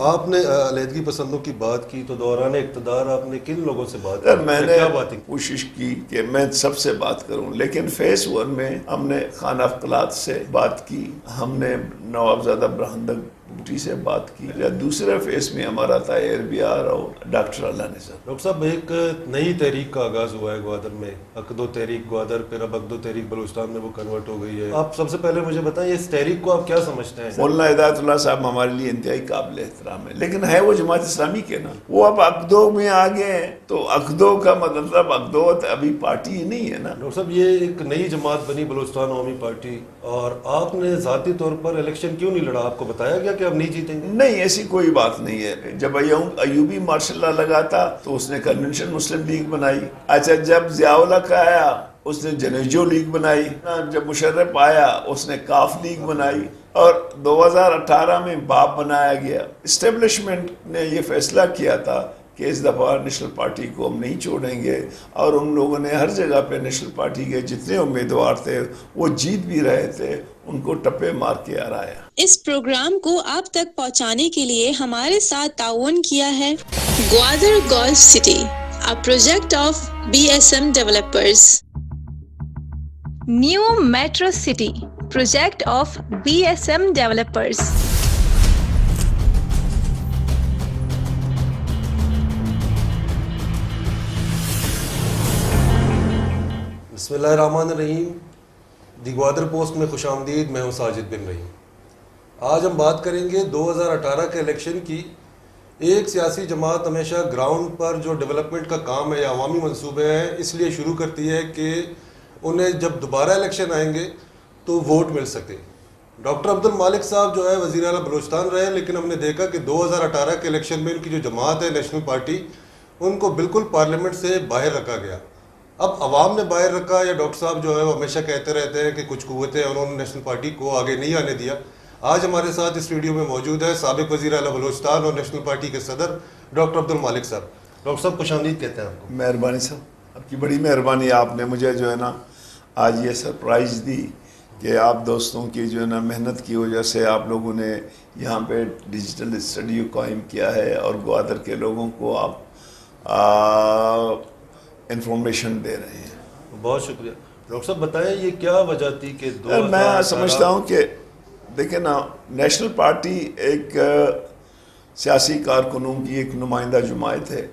آپ نے علیحدگی پسندوں کی بات کی تو دوران اقتدار آپ نے کن لوگوں سے بات کی؟ میں نے کیا باتیں کی؟ کوشش کی کہ میں سب سے بات کروں، لیکن فیس 1 میں ہم نے خانہ افقلات سے بات کی، ہم نے نوابزادہ برہندک بوٹی سے بات کی، یا دوسرے فیس میں ہمارا تھا ایربیار اور ڈاکٹر اللہ نظر۔ ڈاکٹر صاحب، ایک نئی تحریک کا آغاز ہوا ہے گوادر میں، عقدو تحریک گوادر، پھر اب عقدو تحریک بلوچستان میں وہ کنورٹ ہو گئی ہے۔ آپ سب سے پہلے مجھے بتائیں اس تحریک کو آپ کیا سمجھتے ہیں؟ مولانا ہدایت اللہ صاحب ہمارے لیے انتہائی قابل احترام ہے، لیکن ہے وہ جماعت اسلامی کے نا، وہ اب عقدو میں آگے ہیں، تو عقدو کا مطلب عقدو ابھی پارٹی ہی نہیں ہے نا۔ ڈاکٹر صاحب، یہ ایک نئی جماعت بنی بلوچستان عوامی پارٹی، اور آپ نے ذاتی طور پر الیکشن کیوں نہیں لڑا؟ آپ کو بتایا گیا کہ اب نہیں جیتیں گے؟ نہیں، ایسی کوئی بات نہیں ہے۔ جب ایوبی ماشاء اللہ لگا تھا تو اس نے کنونشن مسلم لیگ بنائی۔ اچھا، جب ضیاء الحق کا آیا اس نے جنیجو لیگ بنائی، جب مشرف آیا اس نے کاف لیگ بنائی، اور 2018 میں باپ بنایا گیا۔ اسٹیبلشمنٹ نے یہ فیصلہ کیا تھا کہ اس دفعہ نیشنل پارٹی کو ہم نہیں چھوڑیں گے، اور ان لوگوں نے ہر جگہ پہ نیشنل پارٹی کے جتنے امیدوار تھے وہ جیت بھی رہے تھے، ان کو ٹپے مار کے ہرایا۔ اس پروگرام کو آپ تک پہنچانے کے لیے ہمارے ساتھ تعاون کیا ہے Gwadar golf city, a project of BSM developers. New Metro City, project of BSM developers. بسم اللہ الرحمن الرحیم۔ دی گوادر پوسٹ میں خوش آمدید، میں ہوں ساجد بن رحیم۔ آج ہم بات کریں گے 2018 کے الیکشن کی۔ ایک سیاسی جماعت ہمیشہ گراؤنڈ پر جو ڈیولپمنٹ کا کام ہے یا عوامی منصوبے ہیں اس لیے شروع کرتی ہے کہ انہیں جب دوبارہ الیکشن آئیں گے تو ووٹ مل سکے۔ ڈاکٹر عبد المالک صاحب جو ہے وزیر اعلیٰ بلوچستان رہے، لیکن ہم نے دیکھا کہ 2018 کے الیکشن میں ان کی جو جماعت ہے نیشنل پارٹی، ان کو بالکل پارلیمنٹ سے باہر رکھا گیا۔ اب عوام نے باہر رکھا یا ڈاکٹر صاحب جو ہے وہ ہمیشہ کہتے رہتے ہیں کہ کچھ قوتیں انہوں نے نیشنل پارٹی کو آگے نہیں آنے دیا۔ آج ہمارے ساتھ اس ویڈیو میں موجود ہے سابق وزیر اعلیٰ بلوچستان اور نیشنل پارٹی کے صدر ڈاکٹر عبد المالک صاحب۔ ڈاکٹر صاحب خوش آمدید کہتے ہیں آپ کو۔ مہربانی صاحب، آپ کی بڑی مہربانی، آپ نے مجھے جو ہے نا آج یہ سرپرائز دی کہ آپ دوستوں کی جو ہے نا محنت کی وجہ سے آپ لوگوں نے یہاں پہ ڈیجیٹل اسٹوڈیو قائم کیا ہے اور گوادر کے لوگوں کو آپ انفارمیشن دے رہے ہیں۔ بہت شکریہ۔ ڈاکٹر صاحب بتائیں یہ کیا وجہ تھی کہ میں سمجھتا ہوں کہ دیکھیں نا، نیشنل پارٹی ایک سیاسی کارکنوں کی ایک نمائندہ جماعت ہے،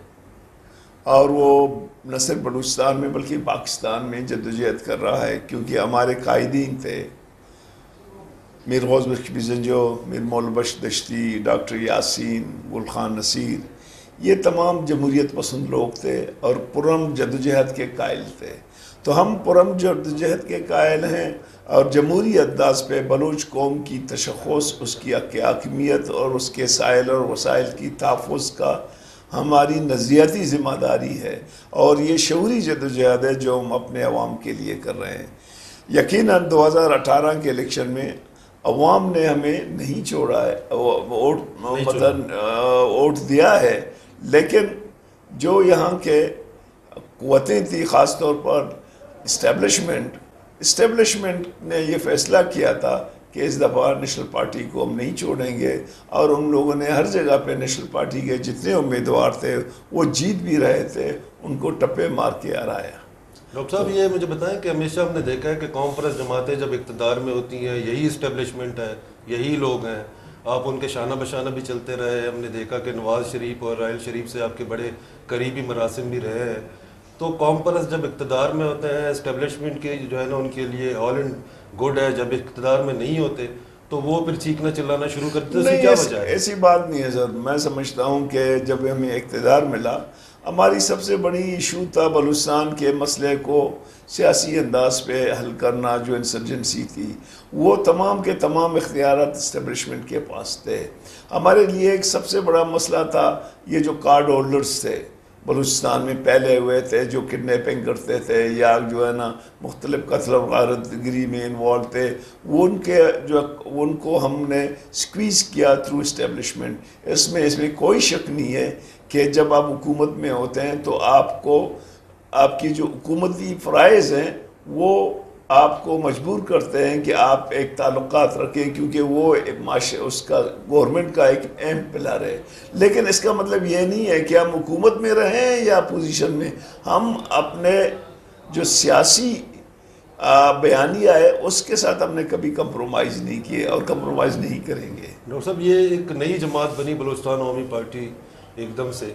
اور وہ نہ صرف بلوچستان میں بلکہ پاکستان میں جدوجہد کر رہا ہے، کیونکہ ہمارے قائدین تھے میر غوث بخش بیزنجو، میر مولا بخش دشتی، ڈاکٹر یاسین، گل خان نصیر، یہ تمام جمہوریت پسند لوگ تھے اور پرم جدوجہد کے قائل تھے۔ تو ہم پرم جدوجہد کے قائل ہیں، اور جمہوری انداز پہ بلوچ قوم کی تشخص، اس کی حاکمیت اور اس کے سائل اور وسائل کی تحفظ کا ہماری نظریاتی ذمہ داری ہے، اور یہ شعوری جدوجہد ہے جو ہم اپنے عوام کے لیے کر رہے ہیں۔ یقیناً 2018 کے الیکشن میں عوام نے ہمیں نہیں چھوڑا ہے، ووٹ دیا ہے، لیکن جو یہاں کے قوتیں تھی، خاص طور پر اسٹیبلشمنٹ نے یہ فیصلہ کیا تھا کہ اس دفعہ نیشنل پارٹی کو ہم نہیں چھوڑیں گے، اور ان لوگوں نے ہر جگہ پہ نیشنل پارٹی کے جتنے امیدوار تھے وہ جیت بھی رہے تھے، ان کو ٹپے مار کے ہرایا۔ ڈاکٹر صاحب یہ مجھے بتائیں کہ ہمیشہ ہم نے دیکھا ہے کہ قوم پرست جماعتیں جب اقتدار میں ہوتی ہیں یہی اسٹیبلشمنٹ ہے، یہی لوگ ہیں، آپ ان کے شانہ بشانہ بھی چلتے رہے۔ ہم نے دیکھا کہ نواز شریف اور راحیل شریف سے آپ کے بڑے قریبی مراسم بھی رہے ہیں۔ تو قوم پرست جب اقتدار میں ہوتے ہیں، اسٹیبلشمنٹ کے جو ہے نا ان کے لیے آل اینڈ گڈ ہے، جب اقتدار میں نہیں ہوتے تو وہ پھر چیخنا چلانا شروع کرتے ہیں۔ نہیں، کیا وجہ ہے؟ ایسی بات نہیں ہے سر۔ میں سمجھتا ہوں کہ جب ہمیں اقتدار ملا، ہماری سب سے بڑی ایشو تھا بلوچستان کے مسئلے کو سیاسی انداز پہ حل کرنا۔ جو انسرجنسی تھی وہ تمام کے تمام اختیارات اسٹیبلشمنٹ کے پاس تھے۔ ہمارے لیے ایک سب سے بڑا مسئلہ تھا یہ جو کارڈ ہولڈرز تھے بلوچستان میں پہلے ہوئے تھے، جو کڈنیپنگ کرتے تھے یا جو ہے نا مختلف قتل و غارت گری میں انوالو تھے، وہ ان کو ہم نے سکویز کیا تھرو اسٹیبلشمنٹ۔ اس میں کوئی شک نہیں ہے کہ جب آپ حکومت میں ہوتے ہیں تو آپ کی جو حکومتی فرائض ہیں وہ آپ کو مجبور کرتے ہیں کہ آپ ایک تعلقات رکھیں، کیونکہ وہ اس کا گورنمنٹ کا ایک اہم پلر ہے. لیکن اس کا مطلب یہ نہیں ہے کہ ہم حکومت میں رہیں یا اپوزیشن میں. ہم اپنے جو سیاسی بیانیہ ہے اس کے ساتھ ہم نے کبھی کمپرومائز نہیں کیے اور کمپرومائز نہیں کریں گے. ڈاکٹر صاحب، یہ ایک نئی جماعت بنی بلوچستان عوامی پارٹی ایک دم سے،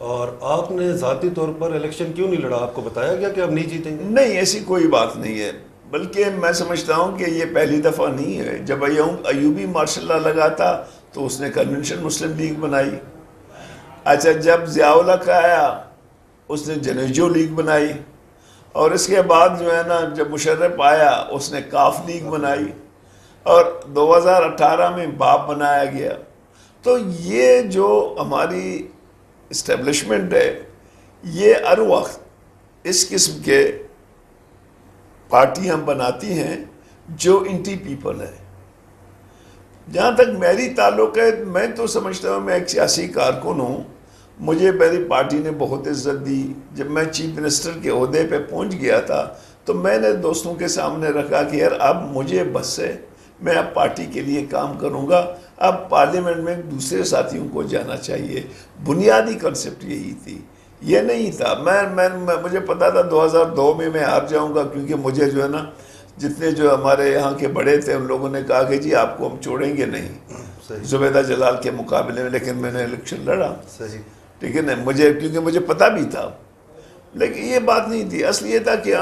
اور آپ نے ذاتی طور پر الیکشن کیوں نہیں لڑا؟ آپ کو بتایا گیا کہ آپ نہیں جیتیں گے؟ نہیں، ایسی کوئی بات نہیں ہے. بلکہ میں سمجھتا ہوں کہ یہ پہلی دفعہ نہیں ہے. جب ایوبی ماشاء اللہ لگا تھا تو اس نے کنونشن مسلم لیگ بنائی. اچھا، جب ضیاء اللہ کا آیا اس نے جنیجو لیگ بنائی، اور اس کے بعد جو ہے نا جب مشرف آیا اس نے کاف لیگ بنائی، اور 2018 میں باپ بنایا گیا. تو یہ جو ہماری اسٹیبلشمنٹ ہے یہ ہر وقت اس قسم کے پارٹیاں بناتی ہیں جو انٹی پیپل ہے. جہاں تک میری تعلق ہے، میں تو سمجھتا ہوں میں ایک سیاسی کارکن ہوں. مجھے میری پارٹی نے بہت عزت دی. جب میں چیف منسٹر کے عہدے پہ پہنچ گیا تھا تو میں نے دوستوں کے سامنے رکھا کہ یار اب مجھے بس ہے، میں اب پارٹی کے لیے کام کروں گا. اب پارلیمنٹ میں دوسرے ساتھیوں کو جانا چاہیے. بنیادی کنسپٹ یہی تھی، یہ نہیں تھا. مجھے پتا تھا 2002 میں ہار جاؤں گا، کیونکہ مجھے جو ہے نا جتنے جو ہمارے یہاں کے بڑے تھے ان لوگوں نے کہا کہ جی آپ کو ہم چھوڑیں گے نہیں زبیدہ جلال کے مقابلے میں. لیکن میں نے الیکشن لڑا. صحیح، ٹھیک ہے نا، کیونکہ مجھے پتا بھی تھا. لیکن یہ بات نہیں تھی. اصل یہ تھا کہ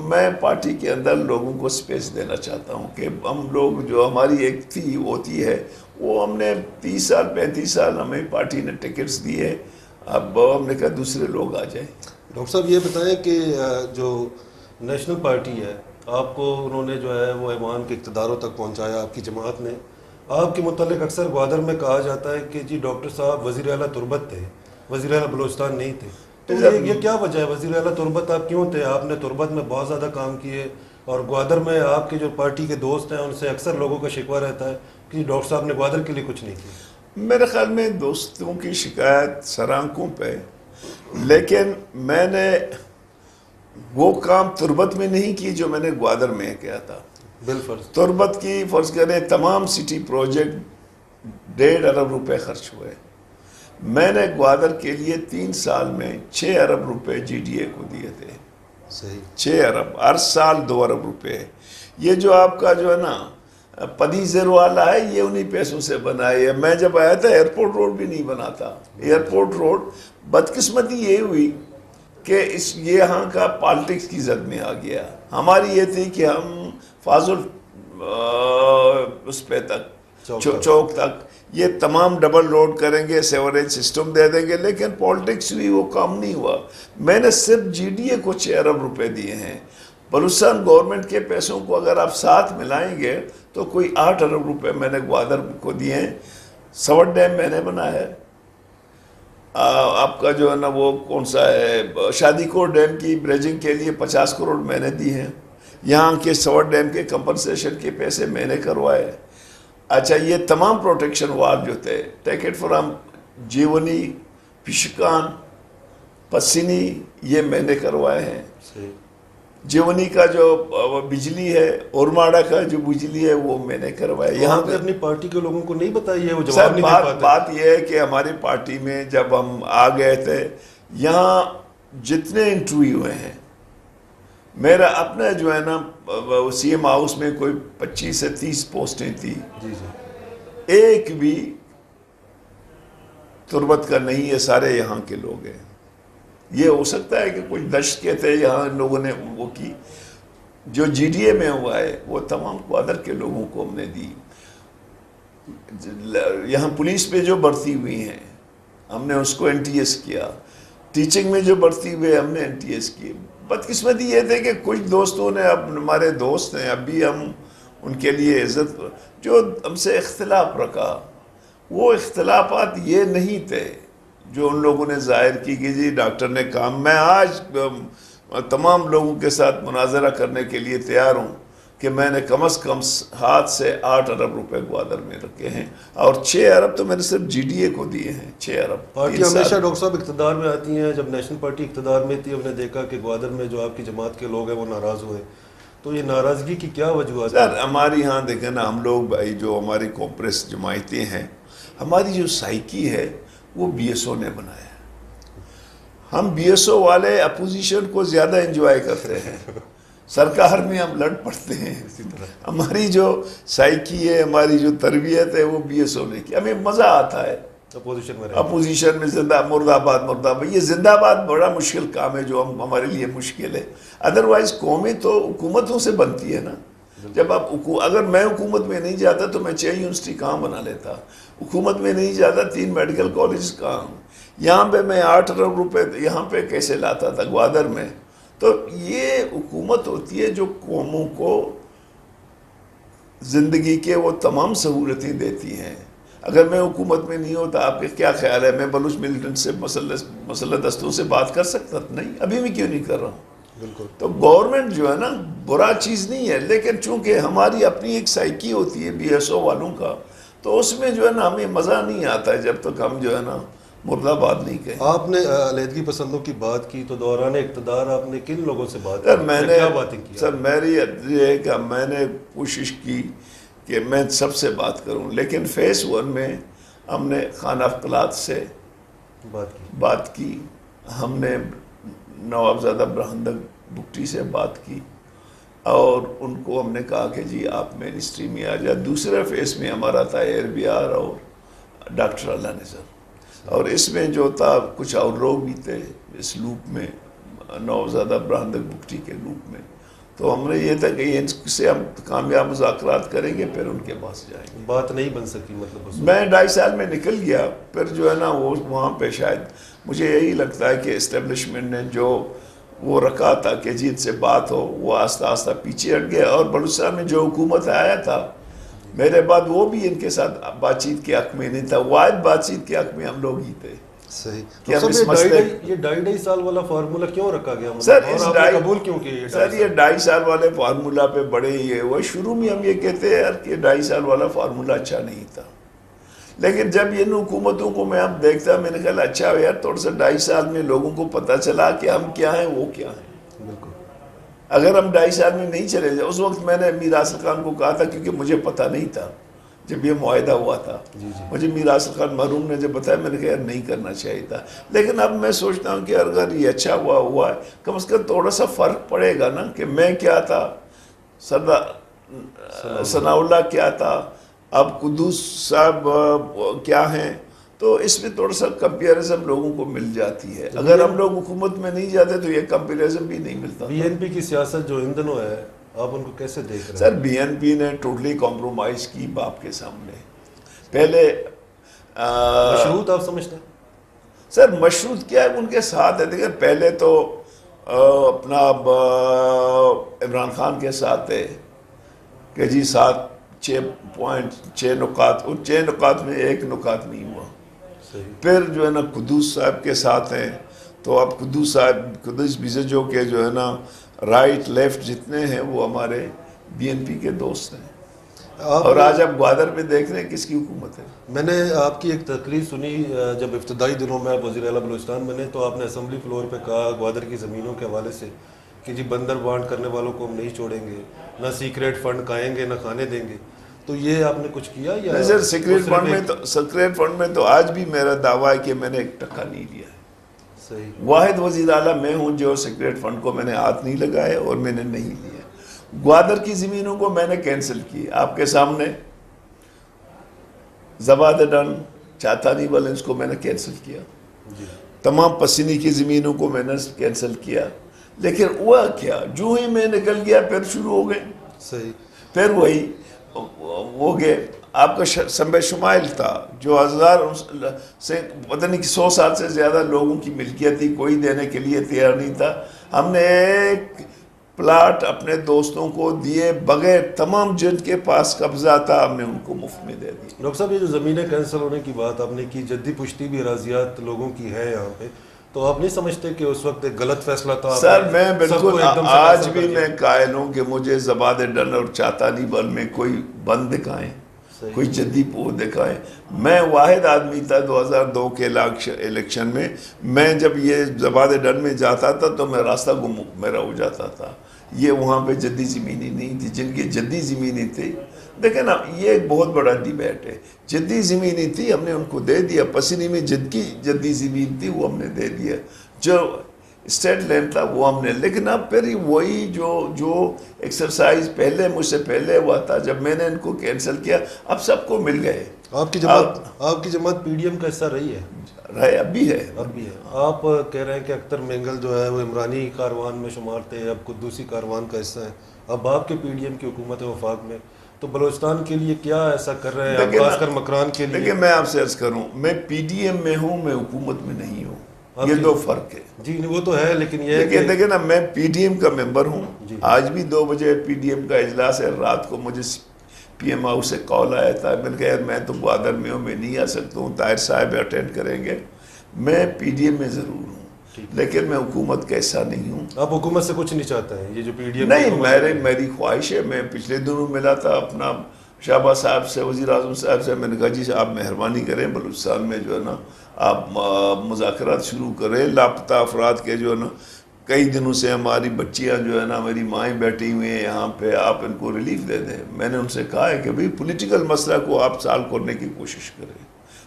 میں پارٹی کے اندر لوگوں کو سپیس دینا چاہتا ہوں کہ ہم لوگ جو ہماری ایک تھی ہوتی ہے وہ ہم نے 30 سال 35 سال ہمیں پارٹی نے ٹکٹس دیے. اب ہم نے کہا دوسرے لوگ آ جائیں. ڈاکٹر صاحب یہ بتائیں کہ جو نیشنل پارٹی ہے، آپ کو انہوں نے جو ہے وہ ایوان کے اقتداروں تک پہنچایا، آپ کی جماعت نے. آپ کے متعلق اکثر گوادر میں کہا جاتا ہے کہ جی ڈاکٹر صاحب وزیر اعلیٰ تربت تھے، وزیر اعلیٰ بلوچستان نہیں تھے. تو یہ کیا وجہ ہے؟ وزیر اعلیٰ تربت آپ کیوں تھے؟ آپ نے تربت میں بہت زیادہ کام کیے، اور گوادر میں آپ کے جو پارٹی کے دوست ہیں ان سے اکثر لوگوں کا شکوہ رہتا ہے کہ ڈاکٹر صاحب نے گوادر کے لیے کچھ نہیں کیا. میرے خیال میں دوستوں کی شکایت سرآنکھوں پہ، لیکن میں نے وہ کام تربت میں نہیں کی جو میں نے گوادر میں کیا تھا. بالفرض تربت کی فرض کریں تمام سٹی پروجیکٹ 1.5 ارب روپے خرچ ہوئے. میں نے گوادر کے لیے 3 سال میں 6 ارب روپے جی ڈی اے کو دیے تھے. صحیح، 6 ارب، ہر سال 2 ارب روپے. یہ جو آپ کا جو ہے نا پدی زیرو والا ہے یہ انہی پیسوں سے بنا ہے. میں جب آیا تھا ایئرپورٹ روڈ بھی نہیں بنا تھا. ایئرپورٹ روڈ بدقسمتی یہ ہوئی کہ یہاں کا پالیٹکس کی زد میں آ گیا. ہماری یہ تھی کہ ہم فاضل اس پہ تک چوک تک یہ تمام ڈبل روڈ کریں گے، سیوریج سسٹم دے دیں گے. لیکن پالیٹکس ہوئی، وہ کام نہیں ہوا. میں نے صرف جی ڈی اے کو 6 ارب روپے دیے ہیں. بلوچستان گورنمنٹ کے پیسوں کو اگر آپ ساتھ ملائیں گے تو کوئی 8 ارب روپے میں نے گوادر کو دیے ہیں. سوٹ ڈیم میں نے بنایا ہے. آپ کا جو ہے نا وہ کون سا ہے شادی کوٹ ڈیم کی بریجنگ کے لیے 50 کروڑ میں نے دی ہیں. یہاں کے سوٹ ڈیم کے کمپنسیشن کے پیسے میں نے کروائے. اچھا، یہ تمام پروٹیکشن وال جو تھے ٹیک اٹ فرام جیونی، پشکان، پسینی، یہ میں نے کروائے ہیں. جیونی کا جو بجلی ہے، اورماڑا کا جو بجلی ہے وہ میں نے کروایا. یہاں پہ اپنی پارٹی کے لوگوں کو نہیں بتائی ہے، وہ جواب نہیں دے پاتے. بات یہ ہے کہ ہماری پارٹی میں جب ہم آ گئے تھے یہاں جتنے انٹرویو ہوئے ہیں، میرا اپنا جو ہے نا سی ایم ہاؤس میں کوئی 25 سے 30 پوسٹیں تھی. جی جی، ایک بھی تربت کا نہیں ہے، سارے یہاں کے لوگ ہیں. یہ ہو سکتا ہے کہ کچھ دشت کے تھے یہاں لوگوں نے وہ کی. جو جی ڈی اے میں ہوا ہے وہ تمام گوادر کے لوگوں کو ہم نے دی. یہاں پولیس پہ جو بھرتی ہوئی ہیں ہم نے اس کو این ٹی ایس کیا. ٹیچنگ میں جو بھرتی ہوئے ہم نے این ٹی ایس کی. بدقسمتی یہ تھے کہ کچھ دوستوں نے، اب ہمارے دوست ہیں اب بھی ہم ان کے لیے عزت، جو ہم سے اختلاف رکھا، وہ اختلافات یہ نہیں تھے جو ان لوگوں نے ظاہر کی کہ جی ڈاکٹر نے کام. میں آج تمام لوگوں کے ساتھ مناظرہ کرنے کے لیے تیار ہوں کہ میں نے کم از کم ہاتھ سے 8 ارب روپے گوادر میں رکھے ہیں، اور 6 ارب تو میں نے صرف جی ڈی اے کو دیے ہیں. 6 ارب. پارٹی ہمیشہ ڈاکٹر صاحب اقتدار میں آتی ہیں. جب نیشنل پارٹی اقتدار میں تھی ہم نے دیکھا کہ گوادر میں جو آپ کی جماعت کے لوگ ہیں وہ ناراض ہوئے، تو یہ ناراضگی کی کیا وجوہات سر ہماری یہاں دیکھیں نا، ہم لوگ بھائی جو ہماری کوپریس جماعتیں ہیں، ہماری جو سائیکی ہے وہ بی ایس او نے بنایا ہے. ہم بی ایس او والے اپوزیشن کو زیادہ انجوائے کرتے ہیں، سرکار میں ہم لڑ پڑتے ہیں. ہماری جو سائیکی ہے، ہماری جو تربیت ہے وہ بی ایس او نے کی. ہمیں مزہ آتا ہے اپوزیشن میں زندہ مرد آباد مرد آباد. یہ زندہ آباد بڑا مشکل کام ہے جو ہمارے لیے مشکل ہے. ادروائز قومیں تو حکومتوں سے بنتی ہے نا. جب آپ اگر میں حکومت میں نہیں جاتا تو میں 6 یونیورسٹی کہاں بنا لیتا، حکومت میں نہیں جاتا 3 میڈیکل کالج کہاں، یہاں پہ میں 8 ارب روپے یہاں پہ کیسے لاتا تھا گوادر میں. تو یہ حکومت ہوتی ہے جو قوموں کو زندگی کے وہ تمام سہولتیں دیتی ہیں. اگر میں حکومت میں نہیں ہوتا، آپ کے کیا خیال ہے میں بلوچ ملیٹنٹ سے مسلح دستوں سے بات کر سکتا؟ نہیں، ابھی بھی کیوں نہیں کر رہا ہوں. بالکل. تو گورنمنٹ جو ہے نا برا چیز نہیں ہے، لیکن چونکہ ہماری اپنی ایک سائیکی ہوتی ہے بی ایس او والوں کا، تو اس میں جو ہے نا ہمیں مزہ نہیں آتا ہے جب تک ہم جو ہے نا مرد آباد نہیں کہیں. آپ نے علیحدگی پسندوں کی بات کی، تو دوران اقتدار آپ نے کن لوگوں سے بات سر کی؟ میں نے کیا باتیں کی؟ سر میری یہ ہے کہ میں نے کوشش کی کہ میں سب سے بات کروں، لیکن فیس 1 میں ہم نے خانہ افقلات سے بات کی، ہم نے نوابزادہ برہندگ بگٹی سے بات کی، اور ان کو ہم نے کہا کہ جی آپ منسٹری میں آ جائے. دوسرے فیس میں ہمارا تھا ایر بیار اور ڈاکٹر اللہ نظر، اور اس میں جو تھا کچھ اور لوگ بھی تھے اس لوپ میں، نوابزادہ برہندگ بگٹی کے لوپ میں. تو ہم نے یہ تھا کہ ان سے ہم کامیاب مذاکرات کریں گے، پھر ان کے پاس جائیں گے. بات نہیں بن سکی مطلب؟ میں 2.5 سال میں نکل گیا. پھر جو ہے نا وہ وہاں پہ شاید مجھے یہی لگتا ہے کہ اسٹیبلشمنٹ نے جو وہ رکھا تھا کہ جی ان سے بات ہو، وہ آہستہ آہستہ پیچھے ہٹ گیا. اور بلوچستان میں جو حکومت آیا تھا میرے بعد، وہ بھی ان کے ساتھ بات چیت کے حق میں نہیں تھا. واحد بات چیت کے حق میں ہم لوگ ہی تھے. صحیح. کہ ہم اس مسئلے یہ 2.5 سال والا فارمولہ کیوں رکھا گیا؟ سر اور آپ نے قبول کیوں کیا؟ سر یہ 2.5 سال والے فارمولہ پہ بڑے ہی وہ شروع میں ہم یہ کہتے ہیں یار کہ 2.5 سال والا فارمولہ اچھا نہیں تھا. لیکن جب ان حکومتوں کو میں اب دیکھتا، میں نے کہا اچھا یار تھوڑا سا 2.5 سال میں لوگوں کو پتہ چلا کہ ہم کیا ہیں وہ کیا ہیں. بالکل. اگر ہم 2.5 سال میں نہیں چلے جائے، اس وقت میں نے میر حاصل خان کو کہا تھا، کیونکہ مجھے پتہ نہیں تھا جب یہ معاہدہ ہوا تھا. مجھے میر حاصل خان محروم نے جب بتایا، میں نے کہا نہیں کرنا چاہیے تھا. لیکن اب میں سوچتا ہوں کہ اگر یہ اچھا ہوا ہے، کم از کم تھوڑا سا فرق پڑے گا نا کہ میں کیا تھا، سردار ثناء اللہ کیا تھا، اب قدوس صاحب کیا ہیں. تو اس میں تھوڑا سا کمپیریزن لوگوں کو مل جاتی ہے. اگر ہم لوگ حکومت میں نہیں جاتے تو یہ کمپیریزن بھی نہیں ملتا. بی این پی کی سیاست جو ان دنوں ہے، آپ ان کو کیسے دیکھ رہے ہیں؟ سر بی این پی نے ٹوٹلی کمپرومائز کی باپ کے سامنے. پہلے مشروط آپ سمجھتے ہیں؟ سر مشروط کیا ہے، ان کے ساتھ ہے. دیکھیں پہلے تو اپنا عمران خان کے ساتھ تھے کہ جی 6 نکات، ان 6 نکات میں 1 نکات نہیں ہوا. پھر جو ہے نا قدوس صاحب کے ساتھ ہیں. تو اب قدوس صاحب، قدوس بیزجو کے جو ہے نا رائٹ لیفٹ جتنے ہیں وہ ہمارے بی این پی کے دوست ہیں. اور آج آپ گوادر میں دیکھ رہے ہیں کس کی حکومت ہے. میں نے آپ کی ایک تقریر سنی جب ابتدائی دنوں میں آپ وزیر اعلیٰ بلوچستان بنے، تو آپ نے اسمبلی فلور پہ کہا گوادر کی زمینوں کے حوالے سے کہ جی بندر بانٹ کرنے والوں کو ہم نہیں چھوڑیں گے، نہ سیکریٹ فنڈ کھائیں گے، نہ کھانے دیں گے. تو یہ آپ نے کچھ کیا یا؟ سر سیکریٹ فنڈ میں تو آج بھی میرا دعویٰ ہے کہ میں نے 1 ٹکا نہیں لیا ہے. صحیح. واحد وزیر اعلیٰ میں ہوں جو سیکریٹ فنڈ کو میں نے ہاتھ نہیں لگایا اور میں نے نہیں لیا. گوادر کی زمینوں کو میں نے کینسل کی آپ کے سامنے. زباد ڈن، چاتانی والنس کو میں نے کینسل کیا. تمام پسینی کی زمینوں کو میں نے کینسل کیا. لیکن ہوا کیا، جو ہی میں نکل گیا پھر شروع ہو گئے. صحیح. پھر وہی ہو گئے. آپ کا سنبے شمائل تھا جو 1000 سے پتہ نہیں 100 سال سے زیادہ لوگوں کی ملکیت تھی، کوئی دینے کے لیے تیار نہیں تھا. ہم نے ایک پلاٹ اپنے دوستوں کو دیے بغیر، تمام جن کے پاس قبضہ تھا ہم نے ان کو مفت میں دے دی. ڈاکٹر صاحب یہ جو زمینیں کینسل ہونے کی بات آپ نے کی، جدی پشتی بھی اراضیات لوگوں کی ہے یہاں پہ، تو آپ نہیں سمجھتے کہ اس وقت ایک غلط فیصلہ تھا؟ سر میں بالکل آج بھی میں قائل ہوں کہ مجھے زباد ڈن اور چاتانی بل میں کوئی بند دکھائیں، کوئی جدی پور دکھائیں. میں واحد آدمی تھا 2002 کے الیکشن میں، میں جب یہ زباد ڈن میں جاتا تھا تو میں راستہ گم میرا ہو جاتا تھا. یہ وہاں پہ جدی زمینی نہیں تھی. جن کی جدی زمینی تھی، دیکھیں نا یہ ایک بہت بڑا ڈیبیٹ ہے. جدی زمینی تھی ہم نے ان کو دے دیا، پسینی میں جدی زمین تھی وہ ہم نے دے دیا. جو اسٹیٹ لینڈ تھا وہ ہم نے، لیکن اب پھر وہی جو ایکسرسائز پہلے مجھ سے پہلے ہوا تھا، جب میں نے ان کو کینسل کیا اب سب کو مل گئے. آپ کی جماعت پی ڈی ایم کا حصہ رہی ہے؟ اب بھی ہے. آپ کہہ رہے ہیں کہ اختر مینگل جو ہے وہ عمرانی کاروان میں شمار تھے، اب قدوسی کاروان کا حصہ ہے، اب آپ کے پی ڈی ایم کی حکومت وفاق میں، تو بلوچستان کے لیے کیا ایسا کر رہے ہیں آپ، خاص کر مکران کے لیے؟ دیکھیں میں آپ سے عرض کروں، میں پی ڈی ایم میں ہوں، میں حکومت میں نہیں ہوں. یہ دو فرق ہے. جی وہ تو ہے، لیکن یہ دیکھیں نا میں پی ڈی ایم کا ممبر ہوں. آج بھی 2 بجے پی ڈی ایم کا اجلاس ہے. رات کو مجھے پی ایم ہاؤس سے کال آیا تھا. میں نے کہا یار میں تو گوادر میں ہوں، میں نہیں آ سکتا ہوں، طاہر صاحب اٹینڈ کریں گے. میں پی ڈی ایم میں ضرور ہوں، لیکن میں حکومت کا حصہ نہیں ہوں. آپ حکومت سے کچھ نہیں چاہتے ہیں؟ یہ جو پی ڈی ایم نہیں، میری خواہش ہے. میں پچھلے دنوں ملا تھا اپنا شہباز صاحب سے، وزیر اعظم صاحب سے. میں نے کہا جی آپ مہربانی کریں بلوچستان میں جو ہے نا آپ مذاکرات شروع کریں. لاپتہ افراد کے جو ہے نا کئی دنوں سے ہماری بچیاں جو ہے نا میری مائیں بیٹھی ہوئی ہیں یہاں پہ، آپ ان کو ریلیف دے دیں. میں نے ان سے کہا ہے کہ بھئی پولیٹیکل مسئلہ کو آپ سالو کرنے کی کوشش کریں.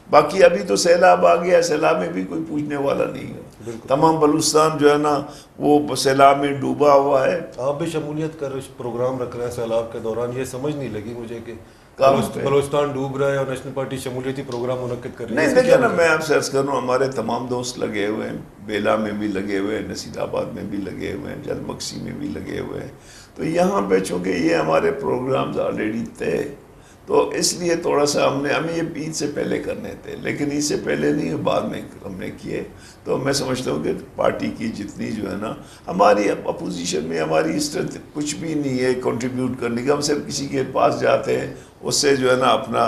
باقی ابھی تو سیلاب آ گیا، سیلاب میں بھی کوئی پوچھنے والا نہیں ہے. تمام بلوچستان جو ہے نا وہ سیلاب میں ڈوبا ہوا ہے. آپ بھی شمولیت کر پروگرام رکھ رہے ہیں سیلاب کے دوران، یہ سمجھ نہیں لگی مجھے کہ بلوچستان ڈوب رہا ہے اور نیشنل پارٹی شمولیتی پروگرام منعقد کر رہی ہے. نہیں دیکھیں نا میں آپ سے عرض کروں، ہمارے تمام دوست لگے ہوئے ہیں، بیلا میں بھی لگے ہوئے ہیں، نصیر آباد میں بھی لگے ہوئے ہیں، جل مکسی میں بھی لگے ہوئے ہیں. تو یہاں پہ چونکہ یہ ہمارے پروگرامز آلریڈی تھے تو اس لیے تھوڑا سا ہمیں یہ عید سے پہلے کرنے تھے، لیکن عید سے پہلے نہیں، بعد میں ہم نے کیے. تو میں سمجھتا ہوں کہ پارٹی کی جتنی جو ہے نا ہماری اپوزیشن میں ہماری اسٹرینتھ کچھ بھی نہیں ہے کنٹریبیوٹ کرنے کا. ہم صرف کسی کے پاس جاتے ہیں، اس سے جو ہے نا اپنا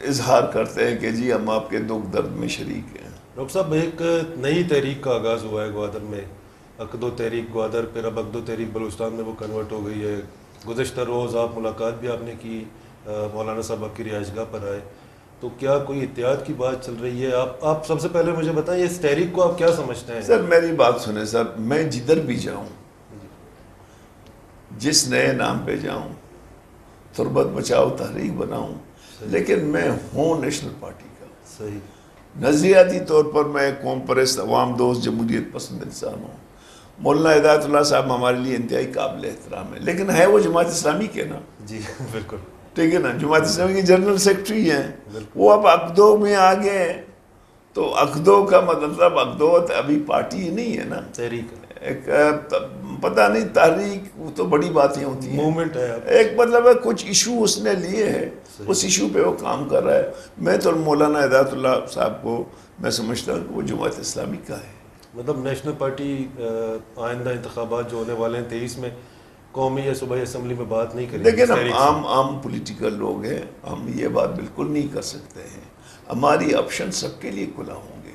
اظہار کرتے ہیں کہ جی ہم آپ کے دکھ درد میں شریک ہیں. ڈاکٹر صاحب ایک نئی تحریک کا آغاز ہوا ہے گوادر میں، اقدو تحریک گوادر، پھر اب اقدو تحریک بلوچستان میں وہ کنورٹ ہو گئی ہے. گزشتہ روز آپ ملاقات بھی آپ نے کی، مولانا صاحب آپ کی رہائش گاہ پر آئے، تو کیا کوئی اتحاد کی بات چل رہی ہے؟ آپ سب سے پہلے مجھے بتائیں اس تحریک کو آپ کیا سمجھتے ہیں؟ سر میری بات سنیں سر، میں جدھر بھی جاؤں، جس نئے نام پہ جاؤں، تربت بچاؤ تحریک بناؤں، لیکن میں ہوں نیشنل پارٹی کا. صحیح. نظریاتی طور پر میں قوم پرست، عوام دوست، جمہوریت پسند انسان ہوں. مولانا ہدایت اللہ صاحب ہمارے لیے انتہائی قابل احترام ہے، لیکن ہے وہ جماعت اسلامی کے نا. جی بالکل ٹھیک ہے نا، جماعت اسلامی کی جنرل سیکرٹری ہیں. وہ اب اقدو میں آگے، تو اقدو کا مطلب اقدو ابھی پارٹی نہیں ہے نا، تحریک ایک پتہ نہیں، تحریک وہ تو بڑی باتیں ہوتی ہیں، موومنٹ ہے. ایک مطلب ہے کچھ ایشو اس نے لیے ہیں، اس ایشو پہ وہ کام کر رہا ہے. میں تو مولانا ہدایت اللہ صاحب کو میں سمجھتا ہوں کہ وہ جماعت اسلامی کا ہے. مطلب نیشنل پارٹی آئندہ انتخابات جو ہونے والے ہیں 23 میں قومی یا صوبائی اسمبلی میں بات نہیں کریں گے. لیکن ہم عام پولیٹیکل لوگ ہیں، ہم یہ بات بالکل نہیں کر سکتے ہیں. ہماری آپشن سب کے لیے کھلا ہوں گے،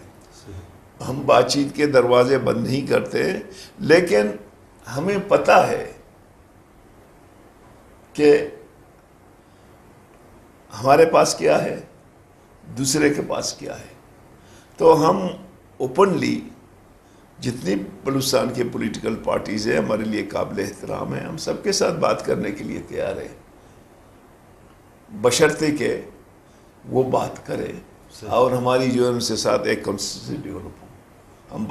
ہم بات چیت کے دروازے بند نہیں کرتے، لیکن ہمیں پتہ ہے کہ ہمارے پاس کیا ہے، دوسرے کے پاس کیا ہے. تو ہم اوپنلی جتنی بلوچستان کے پولیٹیکل پارٹیز ہیں ہمارے لیے قابل احترام ہیں، ہم سب کے ساتھ بات کرنے کے لیے تیار ہیں، بشرطے کہ وہ بات کرے اور ہماری جو ہے ان سے ساتھ ایک کنسنسس ڈیولپ ہو. ہم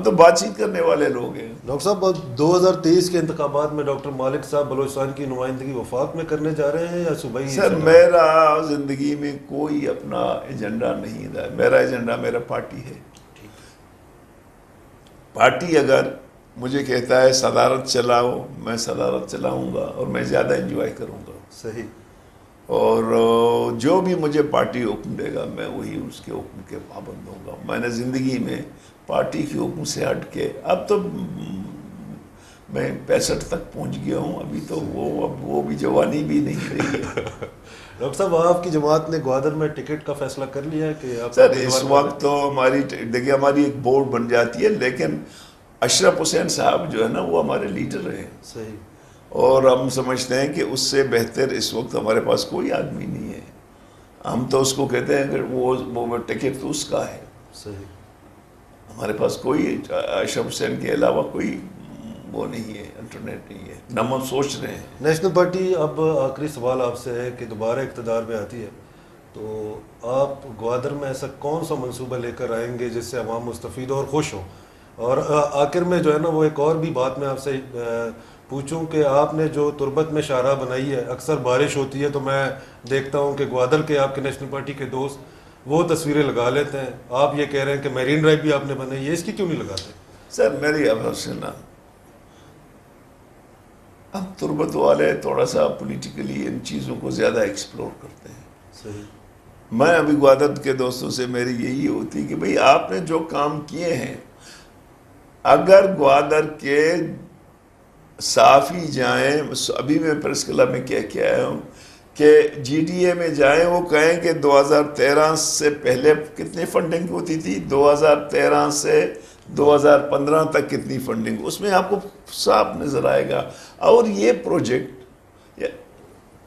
تو بات چیت کرنے والے لوگ ہیں. ڈاکٹر صاحب 2023 کے انتخابات میں ڈاکٹر مالک صاحب بلوچستان کی نمائندگی وفاق میں کرنے جا رہے ہیں یا صوبائی؟ سر میرا زندگی میں کوئی اپنا ایجنڈا نہیں ہے، میرا ایجنڈا میرا پارٹی ہے. پارٹی اگر مجھے کہتا ہے صدارت چلاؤ، میں صدارت چلاؤں گا اور میں زیادہ انجوائے کروں گا. صحیح. اور جو بھی مجھے پارٹی حکم دے گا میں وہی اس کے حکم کے پابند ہوں گا. میں نے زندگی میں پارٹی کے حکم سے ہٹ کے، اب تو میں 65 تک پہنچ گیا ہوں، ابھی تو وہ بھی جوانی بھی نہیں رہی ہے. ڈاکٹر صاحب آپ کی جماعت نے گوادر میں ٹکٹ کا فیصلہ کر لیا ہے کہ آپ؟ سر اس وقت تو دیکھیے ہماری ایک بورڈ بن جاتی ہے، لیکن اشرف حسین صاحب جو ہے نا وہ ہمارے لیڈر ہیں. صحیح. اور ہم سمجھتے ہیں کہ اس سے بہتر اس وقت ہمارے پاس کوئی آدمی نہیں ہے. ہم تو اس کو کہتے ہیں کہ وہ ٹکٹ تو اس کا ہے. صحیح. ہمارے پاس کوئی اشرف حسین کے علاوہ کوئی وہ نہیں ہے، الٹرنیٹ نہیں ہے، نہ ہم سوچ رہے ہیں۔ نیشنل پارٹی اب آخری سوال آپ سے ہے کہ دوبارہ اقتدار میں آتی ہے تو آپ گوادر میں ایسا کون سا منصوبہ لے کر آئیں گے جس سے عوام مستفید اور خوش ہوں؟ اور آخر میں جو ہے نا وہ ایک اور بھی بات میں آپ سے پوچھوں کہ آپ نے جو تربت میں شاہراہ بنائی ہے، اکثر بارش ہوتی ہے تو میں دیکھتا ہوں کہ گوادر کے آپ کے نیشنل پارٹی کے دوست وہ تصویریں لگا لیتے ہیں، آپ یہ کہہ رہے ہیں کہ میرین ڈرائیو بھی آپ نے بنائی ہے، اس کی کیوں نہیں لگاتے؟ سر میری اب سننا، ہم تربت والے تھوڑا سا پولیٹیکلی ان چیزوں کو زیادہ ایکسپلور کرتے ہیں۔ صحیح۔ میں ابھی گوادر کے دوستوں سے میری یہی ہوتی کہ بھئی آپ نے جو کام کیے ہیں، اگر گوادر کے صحافی جائیں، ابھی میں پریس کلب میں کیا آیا ہوں کہ جی ڈی اے میں جائیں، وہ کہیں کہ 2013 سے پہلے کتنی فنڈنگ ہوتی تھی، 2013 سے 2015 تک کتنی فنڈنگ، اس میں آپ کو صاف نظر آئے گا۔ اور یہ پروجیکٹ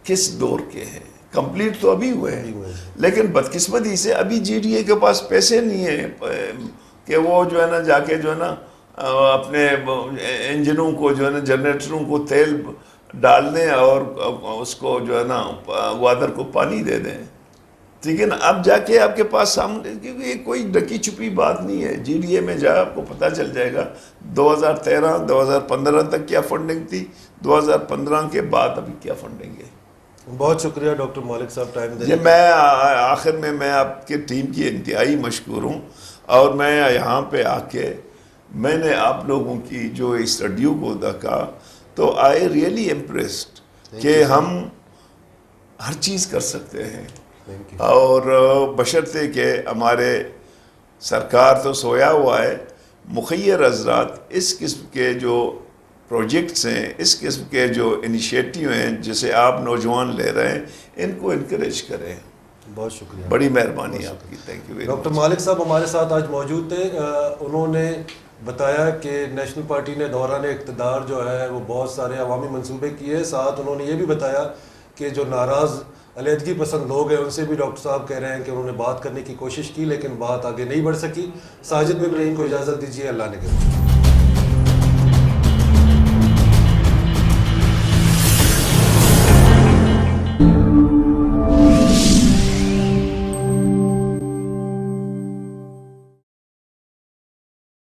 کس دور کے ہیں، کمپلیٹ تو ابھی ہوئے ہیں، لیکن بدقسمتی سے ابھی جی ڈی اے کے پاس پیسے نہیں ہیں کہ وہ جو ہے نا جا کے جو ہے نا اپنے انجنوں کو جو ہے نا جنریٹروں کو تیل ڈال دیں اور اس کو جو ہے نا گوادر کو پانی دے دیں، ٹھیک ہے نا۔ اب جا کے آپ کے پاس سامنے، کیونکہ یہ کوئی ڈکی چھپی بات نہیں ہے، جی ڈی اے میں جا آپ کو پتہ چل جائے گا 2013 2015 تک کیا فنڈنگ تھی، 2015 کے بعد ابھی کیا فنڈنگ ہے۔ بہت شکریہ ڈاکٹر مالک صاحب ٹائم دینے یہ میں آخر میں آپ کے ٹیم کی انتہائی مشکور ہوں، اور میں یہاں پہ آ کے میں نے آپ لوگوں کی جو اسٹڈیو کو دیکھا تو آئی ریئلی امپریسڈ کہ ہم ہر چیز کر سکتے ہیں، اور بشرطے کہ ہمارے سرکار تو سویا ہوا ہے، مخیر حضرات اس قسم کے جو پروجیکٹس ہیں، اس قسم کے جو انیشیٹیو ہیں جسے آپ نوجوان لے رہے ہیں، ان کو انکریج کریں۔ بہت شکریہ، بڑی مہربانی آپ کی، thank you very much. Doctor Malik صاحب ہمارے ساتھ آج موجود تھے، انہوں نے بتایا کہ نیشنل پارٹی نے دوران اقتدار جو ہے وہ بہت سارے عوامی منصوبے کیے، ساتھ انہوں نے یہ بھی بتایا کہ جو ناراض علیحدگی پسند لوگ ہیں ان سے بھی ڈاکٹر صاحب کہہ رہے ہیں کہ انہوں نے بات کرنے کی کوشش کی لیکن بات آگے نہیں بڑھ سکی۔ ساجد بن رحیم کو اجازت دیجیے، اللہ نے